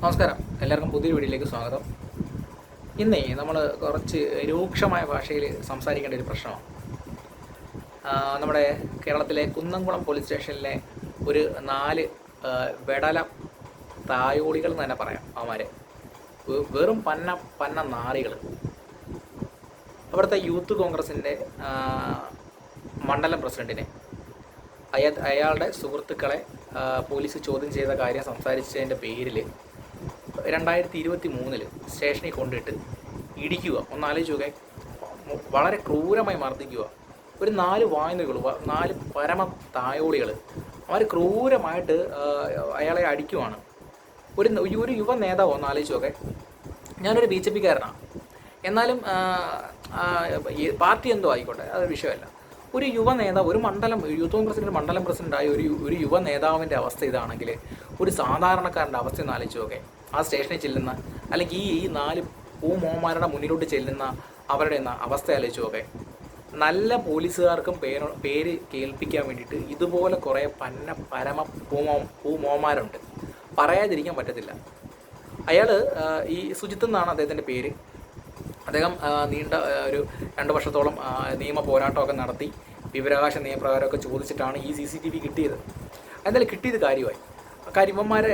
നമസ്കാരം, എല്ലാവർക്കും പുതിയൊരു വീഡിയോയിലേക്ക് സ്വാഗതം. ഇന്നേ നമ്മൾ കുറച്ച് രൂക്ഷമായ ഭാഷയിൽ സംസാരിക്കേണ്ട ഒരു പ്രശ്നമാണ്. നമ്മുടെ കേരളത്തിലെ കുന്നംകുളം പോലീസ് സ്റ്റേഷനിലെ ഒരു 4 വെടല തായോളികൾ എന്ന് തന്നെ പറയാം. അവന്മാരെ വെറും പന്ന നാറികൾ. അവിടുത്തെ യൂത്ത് കോൺഗ്രസിൻ്റെ മണ്ഡലം പ്രസിഡൻറ്റിനെ അയാളുടെ സുഹൃത്തുക്കളെ പോലീസ് ചോദ്യം ചെയ്ത കാര്യം സംസാരിച്ചതിൻ്റെ പേരിൽ 2023 സ്റ്റേഷനിൽ കൊണ്ടിട്ട് ഇടിക്കുക. ഒന്നാലോചിക്കുക, വളരെ ക്രൂരമായി മർദ്ദിക്കുക. ഒരു 4 വായനകൾ, 4 പരമ തായോളികൾ അവർ ക്രൂരമായിട്ട് അയാളെ അടിക്കുവാണ്. ഒരു യുവ നേതാവ്. ഒന്നാലോചിച്ചൊക്കെ, ഞാനൊരു BJP കാരനാണ്, എന്നാലും പാർട്ടി എന്തോ ആയിക്കോട്ടെ, അതൊരു വിഷയമല്ല. ഒരു യുവ നേതാവ്, ഒരു യൂത്ത് കോൺഗ്രസിൻ്റെ മണ്ഡലം പ്രസിഡൻ്റായ ഒരു യുവ നേതാവിൻ്റെ അവസ്ഥ ഇതാണെങ്കിൽ ഒരു സാധാരണക്കാരൻ്റെ അവസ്ഥ ഒന്ന് ആലോചിച്ചൊക്കെ. ആ സ്റ്റേഷനിൽ ചെല്ലുന്ന, അല്ലെങ്കിൽ ഈ 4 പൂമോന്മാരുടെ മുന്നിലോട്ട് ചെല്ലുന്ന അവരുടെ അവസ്ഥ ആലോചിച്ചൊക്കെ. നല്ല പോലീസുകാർക്കും പേര് കേൾപ്പിക്കാൻ വേണ്ടിയിട്ട് ഇതുപോലെ കുറേ പരമ പൂമോന്മാരുണ്ട്, പറയാതിരിക്കാൻ പറ്റത്തില്ല. അയാൾ ഈ സുജിത്ത് എന്നാണ് അദ്ദേഹത്തിൻ്റെ പേര്. അദ്ദേഹം നീണ്ട ഒരു 2 വർഷത്തോളം നിയമ പോരാട്ടമൊക്കെ നടത്തി വിവരാവകാശ നിയമപ്രകാരമൊക്കെ ചോദിച്ചിട്ടാണ് ഈ CCTV കിട്ടിയത്. എന്തായാലും കിട്ടിയത് കാര്യമായി. ഇവന്മാരെ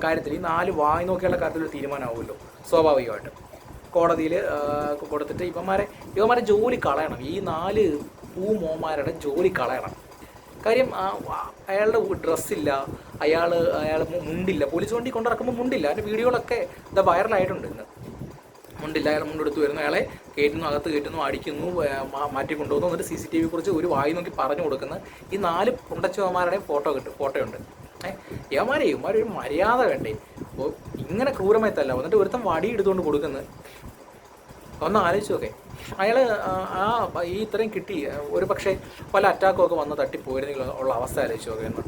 കാര്യത്തിൽ ഈ 4 വായി നോക്കിയുള്ള കാര്യത്തിലൊരു തീരുമാനമാവുമല്ലോ സ്വാഭാവികമായിട്ട്. കോടതിയിൽ കൊടുത്തിട്ട് ഇവന്മാരെ ജോലി കളയണം. ഈ 4 പൂമോന്മാരുടെ ജോലി കളയണം. കാര്യം അയാളുടെ ഡ്രസ്സില്ല, അയാൾ മുണ്ടില്ല. പോലീസ് വണ്ടി കൊണ്ടിറക്കുമ്പോൾ മുണ്ടില്ല. അതിൻ്റെ വീഡിയോകളൊക്കെ വൈറലായിട്ടുണ്ട്. ഇന്ന് മുണ്ടില്ല, അയാൾ മുണ്ടെടുത്ത് വരുന്നു, അയാളെ കയറ്റുന്നു, അകത്ത് കയറ്റുന്നു, അടിക്കുന്നു, മാറ്റി കൊണ്ടുപോകുന്നു. എന്നിട്ട് CCTV കുറിച്ച് ഒരു വായി നോക്കി പറഞ്ഞു കൊടുക്കുന്ന ഈ 4 പുണ്ടച്ചവന്മാരുടെയും ഫോട്ടോയുണ്ട്. ഇവന്മാരൊരു മര്യാദ വേണ്ടേ? അപ്പോൾ ഇങ്ങനെ ക്രൂരമായി തല്ല എന്നിട്ട് ഒരുത്തം വടി എടുത്തുകൊണ്ട് കൊടുക്കുന്നത് ഒന്ന് ആലോചിച്ച് നോക്കെ. അയാൾ ഈ ഇത്രയും കിട്ടി, ഒരു പക്ഷേ പല അറ്റാക്കൊക്കെ വന്ന് തട്ടിപ്പോയിരുന്നെങ്കിൽ ഉള്ള അവസ്ഥ ആലോചിച്ച് നോക്കെ എന്ന്.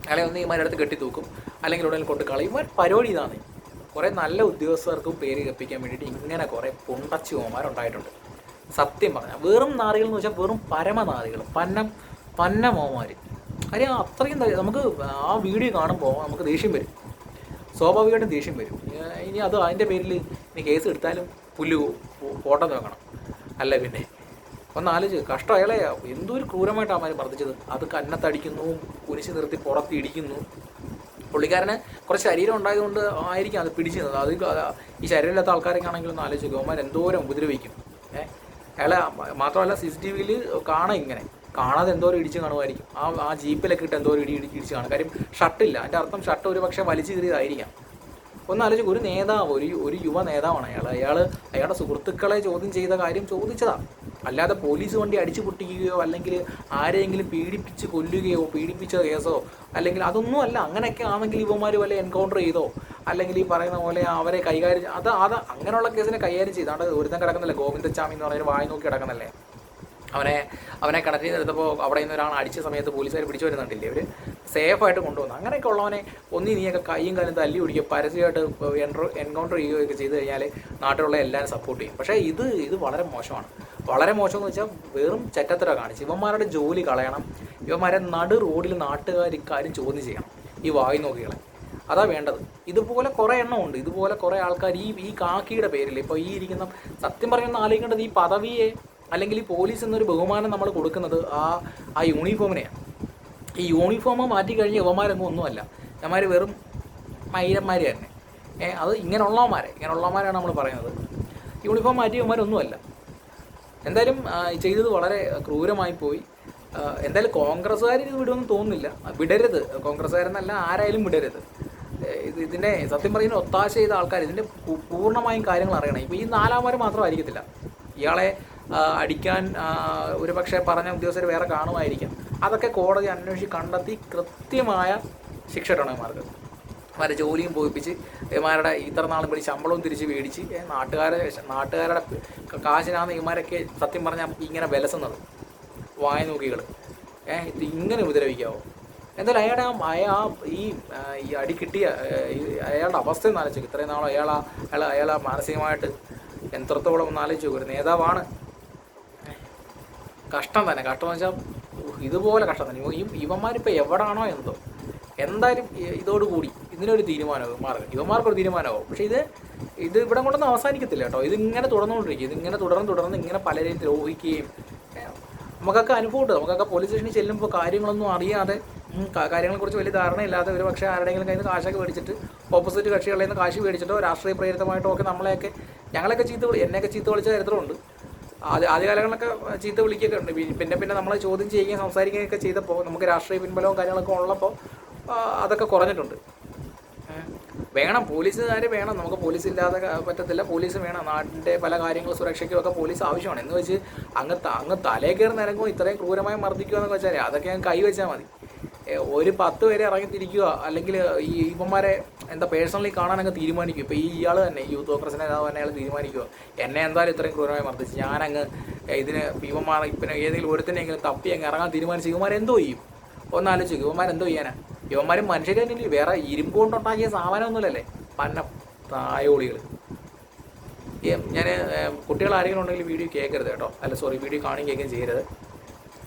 അയാളെ ഒന്ന് ഇവന്മാരുടെ അടുത്ത് കെട്ടി തൂക്കും, അല്ലെങ്കിൽ ഉടനെ കൊണ്ട് കളയും. ഇവന്മാർ പരിപാടി ഇതാണ്. കുറേ നല്ല ഉദ്യോഗസ്ഥർക്കും പേര് കപ്പിക്കാൻ വേണ്ടിയിട്ട് ഇങ്ങനെ കുറേ പുണ്ടച്ചുമാരുണ്ടായിട്ടുണ്ട്. സത്യം പറഞ്ഞാൽ വെറും നാറികൾ എന്ന് വെച്ചാൽ വെറും പരമനാറികൾ, പന്നമോമാർ. കാര്യം അത്രയും നമുക്ക് ആ വീഡിയോ കാണുമ്പോൾ നമുക്ക് ദേഷ്യം വരും, സ്വാഭാവികമായിട്ടും ദേഷ്യം വരും. ഇനി അതിൻ്റെ പേരിൽ ഇനി കേസ് എടുത്താലും പുല്ല് ഫോട്ടോ നോക്കണം. അല്ല പിന്നെ ഒന്നാലോചിച്ച് കഷ്ടം. അയാളെ എന്തൊരു ക്രൂരമായിട്ടാണ് അവന്മാർ മർദ്ദിച്ചത്. അത് കന്നത്തടിക്കുന്നു, കുനിച്ച് നിർത്തി പുറത്ത് ഇടിക്കുന്നു. പുള്ളിക്കാരന് കുറച്ച് ശരീരം ഉണ്ടായതുകൊണ്ട് ആയിരിക്കും അത് പിടിച്ചിരുന്നത്. അത് ഈ ശരീരമില്ലാത്ത ആൾക്കാരൊക്കെ ആണെങ്കിലും ഒന്ന് ആലോചിച്ച് അവന്മാർ എന്തോരം ഉപദ്രവിക്കും. അയാളെ മാത്രമല്ല CCTVയിൽ കാണാം, ഇങ്ങനെ കാണാതെ എന്തോരം ഇടിച്ച് കാണുമായിരിക്കും. ആ ജീപ്പിലൊക്കെ ഇട്ട് എന്തോരം ഇടിച്ച് കാണും. കാര്യം ഷർട്ടില്ല. അതിൻ്റെ അർത്ഥം ഷർട്ട് ഒരു പക്ഷേ വലിച്ചു കീറിയതായിരിക്കാം. ഒന്നാലോചിച്ച് ഒരു നേതാവ്, ഒരു യുവ നേതാവാണ് അയാളുടെ സുഹൃത്തുക്കളെ ചോദ്യം ചെയ്ത കാര്യം ചോദിച്ചതാണ്. അല്ലാതെ പോലീസ് വണ്ടി അടിച്ചു പൊട്ടിക്കുകയോ അല്ലെങ്കിൽ ആരെയെങ്കിലും പീഡിപ്പിച്ച് കൊല്ലുകയോ പീഡിപ്പിച്ച കേസോ അല്ലെങ്കിൽ അതൊന്നും അല്ല. അങ്ങനെയൊക്കെ ആണെങ്കിൽ ഇവന്മാർ വല്ല എൻകൗണ്ടർ ചെയ്തോ അല്ലെങ്കിൽ ഈ പറയുന്ന പോലെ അവരെ കൈകാര്യം അങ്ങനെയുള്ള കേസിനെ കൈകാര്യം ചെയ്താണ്ട് ഒരുത്തം കിടക്കുന്നില്ല. ഗോവിന്ദച്ചാമി എന്ന് പറഞ്ഞൊരു വായി നോക്കി കിടക്കുന്നല്ലേ. അവനെ കിണറ്റിൽ എടുത്തപ്പോൾ അവിടെ നിന്ന് ഒരാൾ അടിച്ച സമയത്ത് പോലീസുകാർ പിടിച്ചു വരുന്നുണ്ടില്ലേ. അവർ സേഫായിട്ട് കൊണ്ടുവന്നു. അങ്ങനെയൊക്കെ ഉള്ളവനെ നീയൊക്കെ കൈയും കാലും തല്ലി പിടിക്കുക, പരസ്യമായിട്ട് എൻകൗണ്ടർ ചെയ്യുകയൊക്കെ ചെയ്ത് കഴിഞ്ഞാൽ നാട്ടിലുള്ള എല്ലാവരും സപ്പോർട്ട് ചെയ്യും. പക്ഷേ ഇത് വളരെ മോശമാണ്. വളരെ മോശമെന്ന് വെച്ചാൽ വെറും ചെറ്റത്തര കാണിച്ച് ഇവന്മാരുടെ ജോലി കളയണം. ഇവന്മാരെ റോഡിൽ നാട്ടുകാരും ചോദ്യം ചെയ്യണം, ഈ വായി നോക്കികളെ. അതാ വേണ്ടത്. ഇതുപോലെ കുറേ എണ്ണമുണ്ട്. ഇതുപോലെ കുറേ ആൾക്കാർ ഈ കാക്കിയുടെ പേരിൽ ഇപ്പോൾ ഈ ഇരിക്കുന്ന, സത്യം പറയുന്ന ആലോചിക്കേണ്ടത് ഈ പദവിയെ അല്ലെങ്കിൽ ഈ പോലീസ് എന്നൊരു ബഹുമാനം നമ്മൾ കൊടുക്കുന്നത് ആ യൂണിഫോമിനെയാണ്. ഈ യൂണിഫോം മാറ്റി കഴിഞ്ഞ് യുവന്മാരൊന്നും ഒന്നുമല്ല. ഇവന്മാർ വെറും മൈരന്മാർ തന്നെ. അത് ഇങ്ങനെയുള്ളവന്മാരാണ് നമ്മൾ പറയുന്നത്. യൂണിഫോം മാറ്റി യുവന്മാരൊന്നുമല്ല. എന്തായാലും ചെയ്തത് വളരെ ക്രൂരമായി പോയി. എന്തായാലും കോൺഗ്രസ്സുകാരിത് വിടുമെന്ന് തോന്നുന്നില്ല. വിടരുത്, കോൺഗ്രസ്സുകാരെന്നല്ല ആരായാലും വിടരുത്. ഇതിൻ്റെ സത്യം പറയുന്ന ഒത്താശ ചെയ്ത ആൾക്കാർ ഇതിൻ്റെ പൂർണ്ണമായും കാര്യങ്ങൾ അറിയണം. ഇപ്പോൾ ഈ 4 മാത്രമായിരിക്കത്തില്ല. ഇയാളെ അടിക്കാൻ ഒരു പക്ഷേ പറഞ്ഞ ഉദ്യോഗസ്ഥർ വേറെ കാണുമായിരിക്കാം. അതൊക്കെ കോടതി അന്വേഷിച്ച് കണ്ടെത്തി കൃത്യമായ ശിക്ഷ ഇടണം ഇവന്മാർക്ക്. ഇവന്മാരെ ജോലിയും പോയിപ്പിച്ച് ഇവന്മാരുടെ ഇത്ര നാളും കൂടി ശമ്പളവും തിരിച്ച് മേടിച്ച് നാട്ടുകാരുടെ കാശിനാണ് ഇവന്മാരൊക്കെ സത്യം പറഞ്ഞാൽ ഇങ്ങനെ വിലസുന്നത്. വായ നോക്കികൾ ഇത് ഇങ്ങനെ ഉപദ്രവിക്കാവോ? എന്തായാലും ഈ അടി കിട്ടിയ അയാളുടെ അവസ്ഥ ഒന്ന് ആലോചിക്കും. ഇത്രയും നാളും അയാൾ മാനസികമായിട്ട് എത്രത്തോളം ഒന്ന് ആലോചിച്ചു. ഒരു നേതാവാണ്. കഷ്ടം തന്നെ. കഷ്ടമെന്ന് വെച്ചാൽ ഇതുപോലെ കഷ്ടം തന്നെ. ഇവന്മാരിപ്പോൾ എവിടാണോ എന്തോ. എന്തായാലും ഇതിനൊരു തീരുമാനമാകും യുവമാർക്കൊരു തീരുമാനമാകും. പക്ഷേ ഇത് ഇവിടെ കൊണ്ടൊന്നും അവസാനിക്കത്തില്ല കേട്ടോ. ഇതിങ്ങനെ തുടർന്നുകൊണ്ടിരിക്കും. ഇതിങ്ങനെ തുടർന്ന് ഇങ്ങനെ പലരെയും ദ്രോഹിക്കുകയും നമുക്കൊക്കെ അനുഭവമുണ്ട്. നമുക്കൊക്കെ പോലീസ് സ്റ്റേഷനിൽ ചെല്ലുമ്പോൾ കാര്യങ്ങളൊന്നും അറിയാതെ കാര്യങ്ങളെക്കുറിച്ച് വലിയ ധാരണയില്ലാതെ ഒരു പക്ഷേ ആരുടെയെങ്കിലും കയ്യിൽ നിന്ന് കാശൊക്കെ മേടിച്ചിട്ട് ഓപ്പോസിറ്റ് കക്ഷികളിൽ നിന്ന് കാശ് മേടിച്ചിട്ടോ രാഷ്ട്രീയ പ്രേരിതമായിട്ടോ ഒക്കെ ഞങ്ങളെയൊക്കെ എന്നെയൊക്കെ ചീത്ത വിളിച്ച ചരിത്രമുണ്ട്. ആദ്യകാലങ്ങളിലൊക്കെ ചീത്ത വിളിക്കുകയൊക്കെ ഉണ്ട്. പിന്നെ നമ്മളെ ചോദ്യം ചെയ്യുകയും സംസാരിക്കുകയൊക്കെ ചെയ്തപ്പോൾ നമുക്ക് രാഷ്ട്രീയ പിൻബലവും കാര്യങ്ങളൊക്കെ ഉള്ളപ്പോൾ അതൊക്കെ കുറഞ്ഞിട്ടുണ്ട്. വേണം, പോലീസുകാർ വേണം. നമുക്ക് പോലീസ് ഇല്ലാതെ പറ്റത്തില്ല. പോലീസ് വേണം. നാടിൻ്റെ പല കാര്യങ്ങളും സുരക്ഷയ്ക്കുമൊക്കെ പോലീസ് ആവശ്യമാണ്. എന്ന് വെച്ച് അങ്ങ് തലേ കയറി നിരങ്ങുമ്പോൾ ഇത്രയും ക്രൂരമായി മർദ്ദിക്കുക എന്നൊക്കെ വെച്ചാൽ അതൊക്കെ ഞാൻ കൈവച്ചാൽ മതി. ഒരു 10 പേരെ ഇറങ്ങിത്തിരിക്കുക, അല്ലെങ്കിൽ ഈ ഇവന്മാരെ പേഴ്സണലി കാണാനങ്ങ് തീരുമാനിക്കും. ഇപ്പോൾ ഇയാൾ തന്നെ ഈ യൂത്ത് കോൺഗ്രസ് നേതാവ് തന്നെ അയാൾ തീരുമാനിക്കുക, എന്നെ എന്തായാലും ഇത്രയും ക്രൂരമായി മർദ്ദിച്ച് ഞാനങ്ങ് ഇതിന് ഇവന്മാർ പിന്നെ ഏതെങ്കിലും ഒരുത്തിനെങ്കിലും തപ്പി അങ്ങ് ഇറങ്ങാൻ തീരുമാനിച്ച് ഇവന്മാരെന്തോ ചെയ്യും? ഒന്നാലോചിക്കും. ഇവന്മാരെന്തോ ചെയ്യാനാ? ഇവന്മാരും മനുഷ്യർ തന്നെ, വേറെ ഇരുമ്പ് കൊണ്ടുണ്ടാക്കിയ സാധനമൊന്നുമില്ലല്ലേ തായോളികൾ. ഞാൻ കുട്ടികൾ ആരെങ്കിലും ഉണ്ടെങ്കിൽ വീഡിയോ കേൾക്കരുത് കേട്ടോ. വീഡിയോ കാണുകയും കേൾക്കുകയും ചെയ്യരുത്.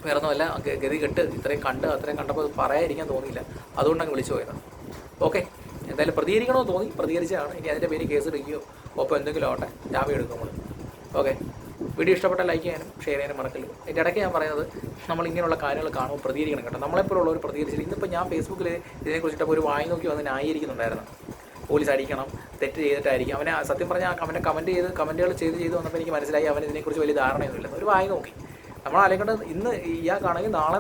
വേറെ ഒന്നുമല്ല, ഗതി കെട്ട് അത്രയും കണ്ടപ്പോൾ പറയാതിരിക്കാൻ തോന്നിയില്ല, അതുകൊണ്ടങ്ങ് വിളിച്ചു പോയതാണ്. ഓക്കെ, എന്തായാലും പ്രതികരിക്കണമെന്ന് തോന്നി, പ്രതികരിച്ചതാണ്. ഇനി അതിൻ്റെ പേര് കേസ് എടുക്കുകയോ ഒപ്പം എന്തെങ്കിലും ആവട്ടെ, ജാമ്യം എടുക്കും നമ്മൾ. ഓക്കെ, വീഡിയോ ഇഷ്ടപ്പെട്ടാൽ ലൈക്ക് ചെയ്യാനും ഷെയർ ചെയ്യാനും മറക്കരുത്. ഇതിൻ്റെ ഇടയ്ക്ക് ഞാൻ പറയുന്നത്, നമ്മൾ ഇങ്ങനെയുള്ള കാര്യങ്ങൾ കാണുമ്പോൾ പ്രതികരിക്കണം കേട്ടോ. നമ്മളെപ്പോലുള്ളവർ പ്രതികരിച്ചില്ല. ഇന്നിപ്പോൾ ഞാൻ ഫേസ്ബുക്കിൽ ഇതിനെക്കുറിച്ചിട്ട് ഒരു വായി നോക്കി വന്ന് ന്യായീകരിക്കുന്നുണ്ടായിരുന്നു. പോലീസ് അടിക്കണം, തെറ്റ് ചെയ്തിട്ടായിരിക്കും. അവനെ സത്യം പറഞ്ഞാൽ അവനെ കമൻറ്റുകൾ ചെയ്ത് വന്നപ്പോൾ എനിക്ക് മനസ്സിലായി അവൻ ഇതിനെക്കുറിച്ച് വലിയ ധാരണയൊന്നുമില്ല. ഒരു വായി നോക്കി നമ്മൾ ആലോചിക്കേണ്ടത്, ഇന്ന് ഇയാൾക്കാണെങ്കിൽ നാളെ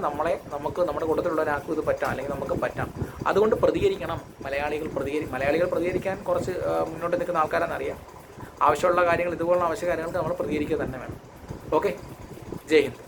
നമുക്ക് നമ്മുടെ കൂട്ടത്തിലുള്ള ഒരാൾക്കും ഇത് പറ്റാം, അല്ലെങ്കിൽ നമുക്ക് പറ്റാം. അതുകൊണ്ട് പ്രതികരിക്കണം. മലയാളികൾ പ്രതികരിക്കാൻ കുറച്ച് മുന്നോട്ട് നിൽക്കുന്ന ആൾക്കാരെന്നറിയാം. ആവശ്യമുള്ള കാര്യങ്ങൾ, ഇതുപോലുള്ള ആവശ്യ കാര്യങ്ങൾക്ക് നമ്മൾ പ്രതികരിക്കുക തന്നെ വേണം. ഓക്കെ, ജയ് ഹിന്ദ്.